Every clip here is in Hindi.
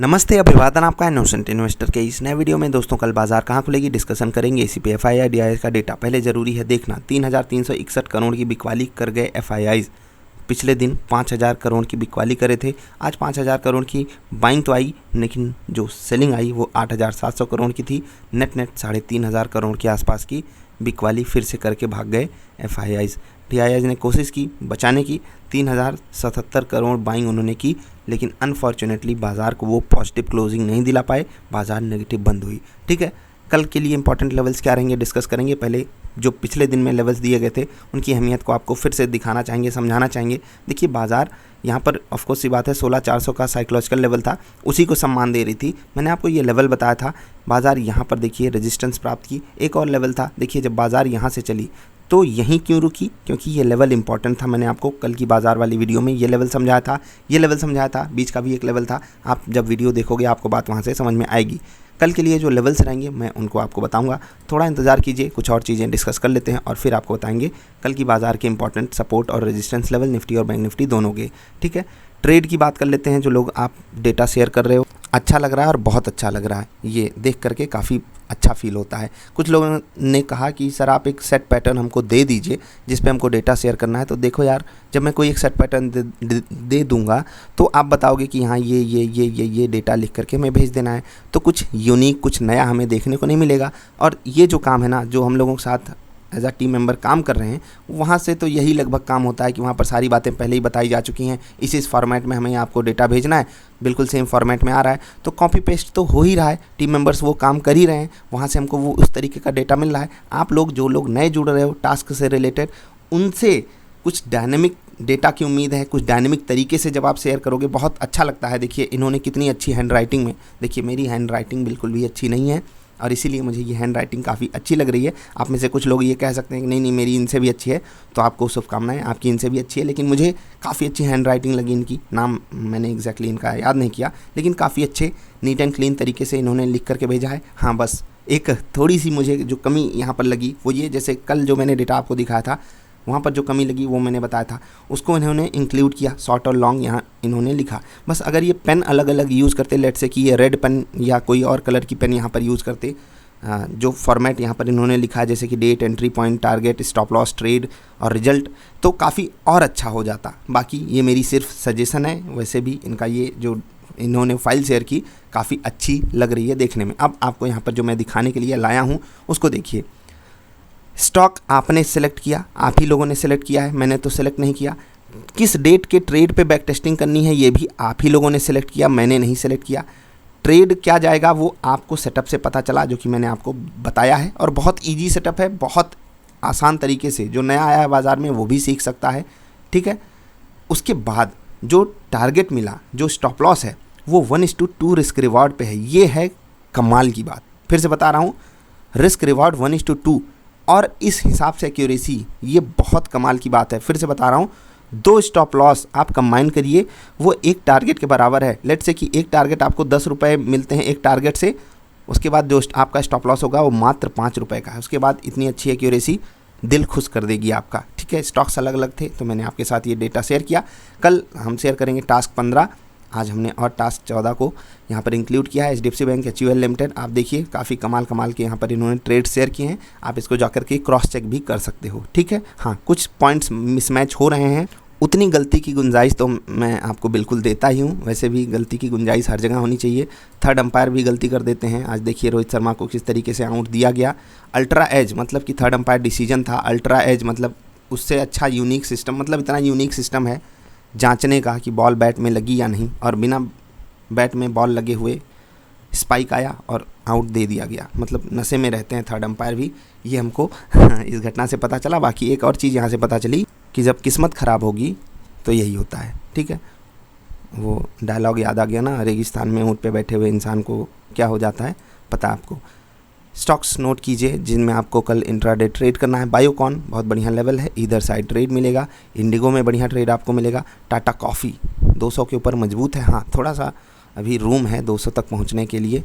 नमस्ते, अभिवादन आपका इनोसेंट इन्वेस्टर के इस नए वीडियो में। दोस्तों, कल बाजार कहां खुलेगी डिस्कशन करेंगे। इसी पे एफआईआई डीआईआई का डेटा पहले जरूरी है देखना। 3,361 करोड़ की बिकवाली कर गए एफआईआई। पिछले दिन 5,000 करोड़ की बिकवाली करे थे। आज 5,000 करोड़ की बाइंग तो आई, लेकिन जो सेलिंग आई वो 8,700 करोड़ की थी। नेट 3,500 करोड़ के आसपास की बिकवाली फिर से करके भाग गए एफआईआई। डीआईआई ने कोशिश की बचाने की, 3,077 करोड़ बाइंग उन्होंने की, लेकिन अनफॉर्चुनेटली बाज़ार को वो पॉजिटिव क्लोजिंग नहीं दिला पाए, बाज़ार नेगेटिव बंद हुई। ठीक है, कल के लिए इंपॉर्टेंट लेवल्स क्या रहेंगे डिस्कस करेंगे। पहले जो पिछले दिन में लेवल्स दिए गए थे उनकी अहमियत को आपको फिर से दिखाना चाहेंगे, समझाना चाहेंगे। देखिए, बाज़ार यहाँ पर ऑफकोर्स सी बात है 16,400 का साइकोलॉजिकल लेवल था, उसी को सम्मान दे रही थी। मैंने आपको ये लेवल बताया था। बाज़ार यहाँ पर देखिए रेजिस्टेंस प्राप्त की। एक और लेवल था, देखिए जब बाज़ार यहाँ से चली तो यहीं क्यों रुकी, क्योंकि ये लेवल इंपॉर्टेंट था। मैंने आपको कल की बाज़ार वाली वीडियो में ये लेवल समझाया था, ये लेवल समझाया था, बीच का भी एक लेवल था। आप जब वीडियो देखोगे आपको बात वहाँ से समझ में आएगी। कल के लिए जो लेवल्स रहेंगे मैं उनको आपको बताऊंगा, थोड़ा इंतज़ार कीजिए, कुछ और चीज़ें डिस्कस कर लेते हैं और फिर आपको बताएंगे कल की बाज़ार के इंपॉर्टेंट सपोर्ट और रेजिस्टेंस लेवल निफ्टी और बैंक निफ्टी दोनों के। ठीक है, ट्रेड की बात कर लेते हैं। जो लोग आप डेटा शेयर कर रहे हो, अच्छा लग रहा है और बहुत अच्छा लग रहा है, ये देख करके काफ़ी अच्छा फील होता है। कुछ लोगों ने कहा कि सर आप एक सेट पैटर्न हमको दे दीजिए जिस पे हमको डेटा शेयर करना है। तो देखो यार, जब मैं कोई एक सेट पैटर्न दे दूंगा तो आप बताओगे कि हाँ ये डेटा लिख करके हमें भेज देना है, तो कुछ यूनिक, कुछ नया हमें देखने को नहीं मिलेगा। और ये जो काम है ना, जो हम लोगों के साथ एज अ टीम मेंबर काम कर रहे हैं, वहाँ से तो यही लगभग काम होता है कि वहाँ पर सारी बातें पहले ही बताई जा चुकी हैं। इस फॉर्मेट में हमें आपको डेटा भेजना है, बिल्कुल सेम फॉर्मेट में आ रहा है, तो कॉपी पेस्ट तो हो ही रहा है। टीम मेंबर्स वो काम कर ही रहे हैं, वहाँ से हमको वो उस तरीके का डेटा मिल रहा है। आप लोग जो लोग नए जुड़ रहे हो टास्क से रिलेटेड, उनसे कुछ डायनेमिक डेटा की उम्मीद है, कुछ डायनेमिक तरीके से जब आप शेयर करोगे बहुत अच्छा लगता है। देखिए इन्होंने कितनी अच्छी हैंड राइटिंग में, देखिए मेरी हैंड राइटिंग बिल्कुल भी अच्छी नहीं है और इसीलिए मुझे ये हैंड राइटिंग काफ़ी अच्छी लग रही है। आप में से कुछ लोग ये कह सकते हैं कि नहीं मेरी इनसे भी अच्छी है, तो आपको शुभकामनाएं, आपकी इनसे भी अच्छी है। लेकिन मुझे काफ़ी अच्छी हैंड राइटिंग लगी इनकी। नाम मैंने एग्जैक्टली इनका याद नहीं किया, लेकिन काफ़ी अच्छे नीट एंड क्लीन तरीके से इन्होंने लिख करके भेजा है। हाँ, बस एक थोड़ी सी मुझे जो कमी यहाँ पर लगी वो ये, जैसे कल जो मैंने डेटा आपको दिखाया था वहाँ पर जो कमी लगी वो मैंने बताया था, उसको इन्होंने इंक्लूड किया, शॉर्ट और लॉन्ग यहाँ इन्होंने लिखा। बस अगर ये पेन अलग अलग यूज़ करते, लेट से कि ये रेड पेन या कोई और कलर की पेन यहाँ पर यूज़ करते, जो फॉर्मेट यहाँ पर इन्होंने लिखा है जैसे कि date, entry point, target, stop loss, trade और रिजल्ट, तो काफ़ी और अच्छा हो जाता। बाकी ये मेरी सिर्फ सजेशन है। वैसे भी इनका ये जो इन्होंने फाइल शेयर की काफ़ी अच्छी लग रही है देखने में। अब आपको यहाँ पर जो मैं दिखाने के लिए लाया हूँ उसको देखिए। स्टॉक आपने सेलेक्ट किया, आप ही लोगों ने सेलेक्ट किया है, मैंने तो सेलेक्ट नहीं किया। किस डेट के ट्रेड पे बैक टेस्टिंग करनी है ये भी आप ही लोगों ने सेलेक्ट किया, मैंने नहीं सेलेक्ट किया। ट्रेड क्या जाएगा वो आपको सेटअप से पता चला, जो कि मैंने आपको बताया है, और बहुत इजी सेटअप है, बहुत आसान तरीके से जो नया आया है बाज़ार में वो भी सीख सकता है। ठीक है, उसके बाद जो टारगेट मिला, जो स्टॉप लॉस है वो 1:2 रिस्क रिवॉर्ड पे है। ये है कमाल की बात, फिर से बता रहा हूँ, रिस्क रिवॉर्ड 1:2 और इस हिसाब से एक्यूरेसी, ये बहुत कमाल की बात है। फिर से बता रहा हूँ, 2 स्टॉप लॉस आप कंबाइन करिए, वो एक टारगेट के बराबर है। लेट से कि एक टारगेट आपको 10 रुपये मिलते हैं एक टारगेट से, उसके बाद जो आपका स्टॉप लॉस होगा वो मात्र 5 रुपये का है। उसके बाद इतनी अच्छी एक्यूरेसी दिल खुश कर देगी आपका। ठीक है, स्टॉक्स अलग अलग थे तो मैंने आपके साथ ये डेटा शेयर किया। कल हम शेयर करेंगे टास्क 15, आज हमने और टास्क 14 को यहाँ पर इंक्लूड किया है। HDFC बैंक, HUL लिमिटेड, आप देखिए काफ़ी कमाल के यहाँ पर इन्होंने ट्रेड शेयर किए हैं। आप इसको जाकर के क्रॉस चेक भी कर सकते हो। ठीक है, हाँ कुछ पॉइंट्स मिसमैच हो रहे हैं, उतनी गलती की गुंजाइश तो मैं आपको बिल्कुल देता ही हूँ। वैसे भी गलती की गुंजाइश हर जगह होनी चाहिए। थर्ड अंपायर भी गलती कर देते हैं। आज देखिए रोहित शर्मा को किस तरीके से आउट दिया गया। अल्ट्रा एज मतलब कि थर्ड अंपायर डिसीजन था, अल्ट्रा एज मतलब उससे अच्छा यूनिक सिस्टम, मतलब इतना यूनिक सिस्टम है जांचने का कि बॉल बैट में लगी या नहीं, और बिना बैट में बॉल लगे हुए स्पाइक आया और आउट दे दिया गया। मतलब नशे में रहते हैं थर्ड अंपायर भी, ये हमको इस घटना से पता चला। बाकी एक और चीज़ यहाँ से पता चली कि जब किस्मत ख़राब होगी तो यही होता है। ठीक है, वो डायलॉग याद आ गया ना, रेगिस्तान में ऊँट पे बैठे हुए इंसान को क्या हो जाता है पता आपको। स्टॉक्स नोट कीजिए जिनमें आपको कल इंट्राडे ट्रेड करना है। बायोकॉन बहुत बढ़िया लेवल है, इधर साइड ट्रेड मिलेगा। इंडिगो में बढ़िया ट्रेड आपको मिलेगा। टाटा कॉफ़ी 200 के ऊपर मजबूत है, हाँ थोड़ा सा अभी रूम है 200 तक पहुंचने के लिए,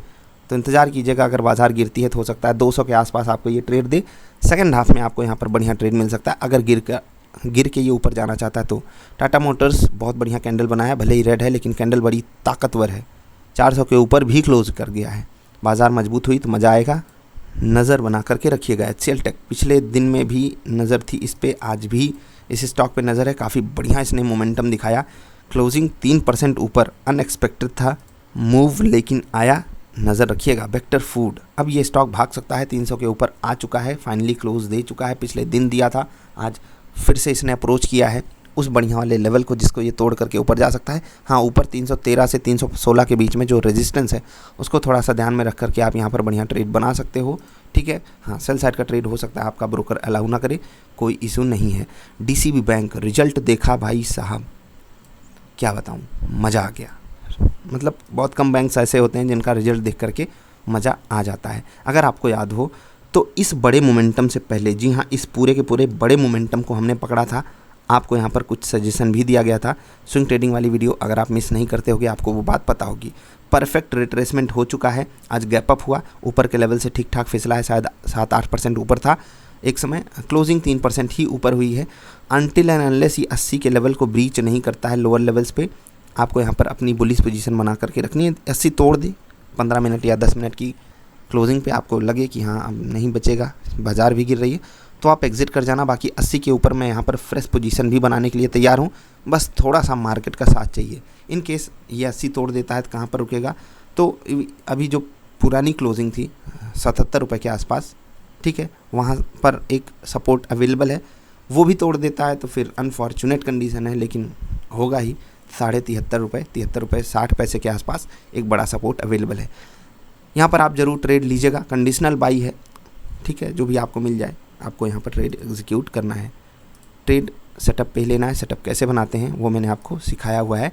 तो इंतज़ार कीजिएगा। अगर बाज़ार गिरती है तो हो सकता है 200 के आसपास आपको ये ट्रेड दे। सेकंड हाफ में आपको यहाँ पर बढ़िया ट्रेड मिल सकता है अगर गिर के ये ऊपर जाना चाहता है तो। टाटा मोटर्स बहुत बढ़िया कैंडल बनाया है, भले ही रेड है लेकिन कैंडल बड़ी ताकतवर है। 400 के ऊपर भी क्लोज कर गया है। बाज़ार मजबूत हुई तो मज़ा आएगा। नज़र बना करके रखिएगा। HCL टेक पिछले दिन में भी नज़र थी इस पे, आज भी इस स्टॉक पे नज़र है। काफ़ी बढ़िया इसने मोमेंटम दिखाया। क्लोजिंग 3% ऊपर, अनएक्सपेक्टेड था मूव, लेकिन आया। नज़र रखिएगा। वेक्टर फूड, अब ये स्टॉक भाग सकता है। 300 के ऊपर आ चुका है, फाइनली क्लोज दे चुका है। पिछले दिन दिया था, आज फिर से इसने अप्रोच किया है उस बढ़िया वाले लेवल को जिसको ये तोड़ करके ऊपर जा सकता है। हाँ, ऊपर 313 से 316 के बीच में जो रेजिस्टेंस है उसको थोड़ा सा ध्यान में रख करके आप यहाँ पर बढ़िया ट्रेड बना सकते हो। ठीक है, हाँ, सेल साइड का ट्रेड हो सकता है, आपका ब्रोकर अलाउ ना करे, कोई इशू नहीं है। DCB बैंक रिजल्ट देखा भाई साहब, क्या बताऊँ, मज़ा आ गया। मतलब बहुत कम बैंक्स ऐसे होते हैं जिनका रिजल्ट देख करके मज़ा आ जाता है। अगर आपको याद हो तो इस बड़े मोमेंटम से पहले, जी हाँ, इस पूरे के पूरे बड़े मोमेंटम को हमने पकड़ा था। आपको यहाँ पर कुछ सजेशन भी दिया गया था। स्विंग ट्रेडिंग वाली वीडियो अगर आप मिस नहीं करते होगे आपको वो बात पता होगी। परफेक्ट रिट्रेसमेंट हो चुका है। आज गैप अप हुआ, ऊपर के लेवल से ठीक ठाक फिसला है, शायद 7-8% ऊपर था एक समय। क्लोजिंग 3% ही ऊपर हुई है। अनटिल एंड अनलेस ये 80 के लेवल को ब्रीच नहीं करता है लोअर लेवल्स पे, आपको यहाँ पर अपनी बुलिश पोजीशन बना करके रखनी है। 80 तोड़ दे 15 मिनट या 10 मिनट की क्लोजिंग पे, आपको लगे कि हाँ अब नहीं बचेगा, बाज़ार भी गिर रही है, तो आप एग्जिट कर जाना। बाकी 80 के ऊपर मैं यहाँ पर फ्रेश पोजीशन भी बनाने के लिए तैयार हूँ। बस थोड़ा सा मार्केट का साथ चाहिए। इन केस ये 80 तोड़ देता है तो कहाँ पर रुकेगा, तो अभी जो पुरानी क्लोजिंग थी 77 रुपये के आसपास, ठीक है, वहाँ पर एक सपोर्ट अवेलेबल है, वो भी तोड़ देता है तो फिर अनफॉर्चुनेट कंडीशन है, लेकिन होगा ही। 73.5 रुपये, 73 रुपये 60 पैसे के आसपास एक बड़ा सपोर्ट अवेलेबल है। यहाँ पर आप ज़रूर ट्रेड लीजिएगा। कंडीशनल बाई है, ठीक है, जो भी आपको मिल जाए आपको यहाँ पर ट्रेड एग्जीक्यूट करना है। ट्रेड सेटअप पे लेना है। सेटअप कैसे बनाते हैं वो मैंने आपको सिखाया हुआ है।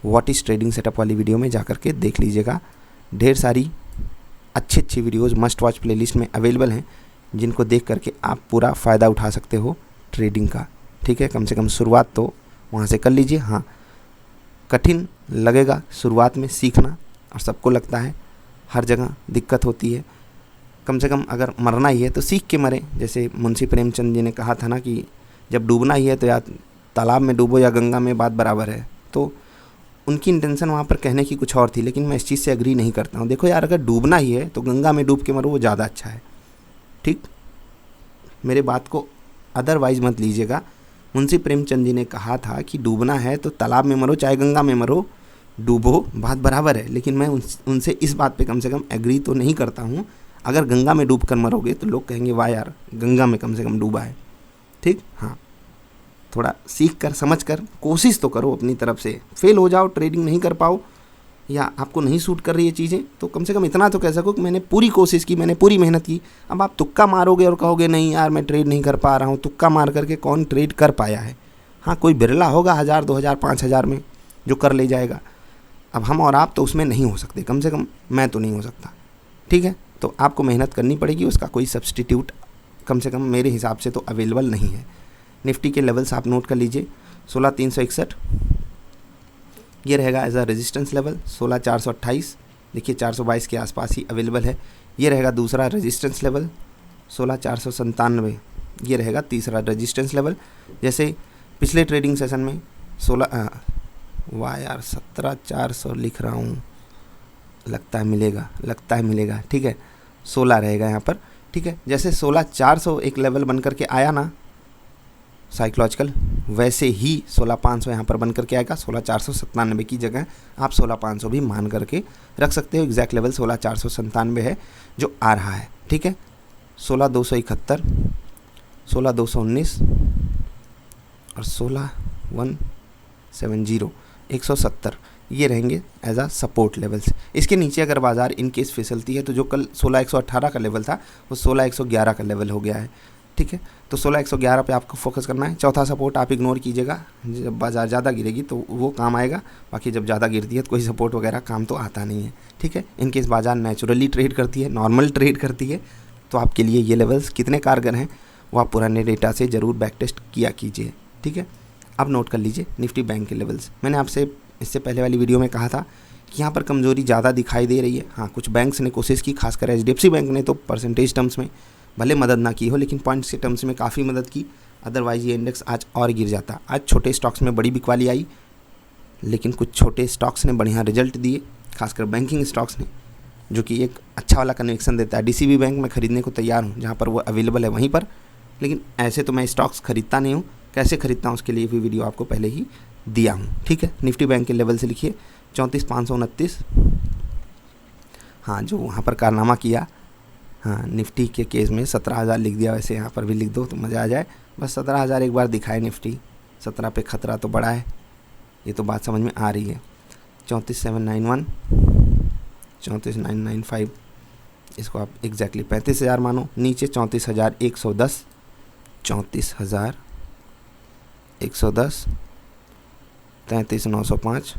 व्हाट इज़ ट्रेडिंग सेटअप वाली वीडियो में जा करके देख लीजिएगा। ढेर सारी अच्छी वीडियोज़ मस्ट वॉच प्लेलिस्ट में अवेलेबल हैं, जिनको देख करके आप पूरा फ़ायदा उठा सकते हो ट्रेडिंग का। ठीक है, कम से कम शुरुआत तो वहाँ से कर लीजिए। हाँ, कठिन लगेगा शुरुआत में सीखना, और सबको लगता है, हर जगह दिक्कत होती है। कम से कम अगर मरना ही है तो सीख के मरे। जैसे मुंशी प्रेमचंद जी ने कहा था ना कि जब डूबना ही है तो या तालाब में डूबो या गंगा में, बात बराबर है। तो उनकी इंटेंशन वहाँ पर कहने की कुछ और थी, लेकिन मैं इस चीज़ से एग्री नहीं करता हूँ। देखो यार, अगर डूबना ही है तो गंगा में डूब के मरो, वो ज़्यादा अच्छा है। ठीक, मेरे बात को अदरवाइज मत लीजिएगा। मुंशी प्रेमचंद जी ने कहा था कि डूबना है तो तालाब में मरो चाहे गंगा में मरो, डूबो, बात बराबर है। लेकिन मैं उनसे इस बात पे कम से कम एग्री तो नहीं करता हूँ। अगर गंगा में डूब कर मरोगे तो लोग कहेंगे वाह यार, गंगा में कम से कम डूबा है। ठीक, हाँ, थोड़ा सीख कर समझ कर कोशिश तो करो अपनी तरफ से। फेल हो जाओ, ट्रेडिंग नहीं कर पाओ, या आपको नहीं सूट कर रही है चीज़ें, तो कम से कम इतना तो कह सको कि मैंने पूरी कोशिश की, मैंने पूरी मेहनत की। अब आप तुक्का मारोगे और कहोगे नहीं यार मैं ट्रेड नहीं कर पा रहा हूँ, तुक्का मार करके कौन ट्रेड कर पाया है? हाँ, कोई बिरला होगा 1000, 2000, 5000 में जो कर ले जाएगा। अब हम और आप तो उसमें नहीं हो सकते, कम से कम मैं तो नहीं हो सकता। ठीक है, तो आपको मेहनत करनी पड़ेगी, उसका कोई सब्सटीट्यूट कम से कम मेरे हिसाब से तो अवेलेबल नहीं है। निफ्टी के लेवल्स आप नोट कर लीजिए। 16361 ये रहेगा एज अ रेजिस्टेंस लेवल। 16428 देखिए 422 के आसपास ही अवेलेबल है। ये रहेगा दूसरा रेजिस्टेंस लेवल। 16497 ये रहेगा तीसरा रेजिस्टेंस लेवल। जैसे पिछले ट्रेडिंग सेशन में 17400 लिख रहा हूँ, लगता है मिलेगा। ठीक है, 16 रहेगा यहाँ पर। ठीक है, जैसे 16400 एक लेवल बन करके आया ना साइकोलॉजिकल, वैसे ही 16500 यहाँ पर बन करके आएगा। 16497 की जगह आप 16500 भी मान करके रख सकते हो। एग्जैक्ट लेवल 16497 है जो आ रहा है। ठीक है, 16271, 16219 और 16170, 170 ये रहेंगे एज आ सपोर्ट लेवल्स। इसके नीचे अगर बाज़ार इन केस फिसलती है तो जो कल 16118 का लेवल था वो 16111 का लेवल हो गया है। ठीक है, तो 16111 पे आपको फोकस करना है। चौथा सपोर्ट आप इग्नोर कीजिएगा, जब बाज़ार ज़्यादा गिरेगी तो वो काम आएगा, बाकी जब ज़्यादा गिरती है तो कोई सपोर्ट वगैरह काम तो आता नहीं है। ठीक है, इन केस बाज़ार नेचुरली ट्रेड करती है, नॉर्मल ट्रेड करती है, तो आपके लिए ये लेवल्स कितने कारगर हैं वो आप पुराने डेटा से ज़रूर बैक टेस्ट किया कीजिए। ठीक है, अब नोट कर लीजिए निफ्टी बैंक के लेवल्स। मैंने आपसे इससे पहले वाली वीडियो में कहा था कि यहाँ पर कमज़ोरी ज़्यादा दिखाई दे रही है। हाँ, कुछ बैंक्स ने कोशिश की, खासकर HDFC बैंक ने तो परसेंटेज टर्म्स में भले मदद ना की हो, लेकिन पॉइंट्स के टर्म्स में काफ़ी मदद की। अदरवाइज़ ये इंडेक्स आज और गिर जाता। आज छोटे स्टॉक्स में बड़ी बिकवाली आई, लेकिन कुछ छोटे स्टॉक्स ने बढ़िया रिजल्ट दिए, खासकर बैंकिंग स्टॉक्स ने, जो कि एक अच्छा वाला कन्विक्शन देता है। डीसीबी बैंक में ख़रीदने को तैयार हूँ, जहाँ पर वो अवेलेबल है वहीं पर, लेकिन ऐसे तो मैं स्टॉक्स खरीदता नहीं हूँ। कैसे खरीदता हूँ उसके लिए भी वीडियो आपको पहले ही दिया हूँ, ठीक है। निफ्टी बैंक के लेवल से लिखिए 34,529, हाँ, जो वहाँ पर कारनामा किया, हाँ, निफ्टी के केस में 17,000 लिख दिया, वैसे यहाँ पर भी लिख दो तो मज़ा आ जाए। बस 17,000 एक बार दिखाए निफ्टी, 17 पे खतरा तो बड़ा है, ये तो बात समझ में आ रही है। 34,791, 34,995, इसको आप एग्जैक्टली 35,000 मानो। नीचे 34,110, 34,110, 33,905,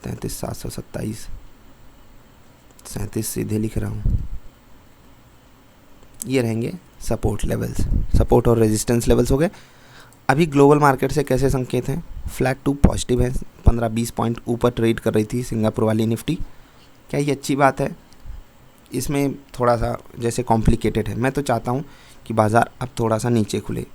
33,727, 37 सीधे लिख रहा हूँ। ये रहेंगे सपोर्ट लेवल्स, सपोर्ट और रेजिस्टेंस लेवल्स हो गए। अभी ग्लोबल मार्केट से कैसे संकेत हैं? फ्लैट टू पॉजिटिव है, 15-20 पॉइंट ऊपर ट्रेड कर रही थी सिंगापुर वाली निफ्टी। क्या ये अच्छी बात है? इसमें थोड़ा सा जैसे कॉम्प्लिकेटेड है। मैं तो चाहता हूँ कि बाज़ार अब थोड़ा सा नीचे खुले।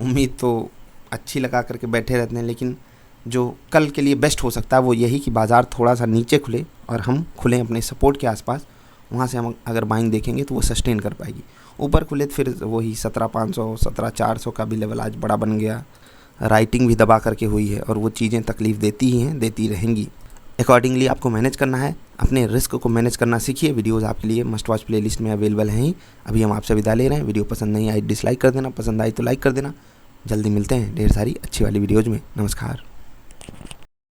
उम्मीद तो अच्छी लगा करके बैठे रहते हैं, लेकिन जो कल के लिए बेस्ट हो सकता है वो यही कि बाज़ार थोड़ा सा नीचे खुले और हम खुलें अपने सपोर्ट के आसपास। वहाँ से हम अगर बाइंग देखेंगे तो वो सस्टेन कर पाएगी। ऊपर खुले तो फिर वही 17,500, 17,400 का भी लेवल आज बड़ा बन गया। राइटिंग भी दबा करके हुई है और वो चीज़ें तकलीफ़ देती ही हैं, देती रहेंगी। अकॉर्डिंगली आपको मैनेज करना है, अपने रिस्क को मैनेज करना सीखिए। वीडियोज़ आपके लिए मस्ट वॉच प्लेलिस्ट में अवेलेबल हैं ही। अभी हम आपसे विदा ले रहे हैं। वीडियो पसंद नहीं आई डिसलाइक कर देना, पसंद आई तो लाइक कर देना। जल्दी मिलते हैं ढेर सारी अच्छी वाली वीडियोज़ में। नमस्कार।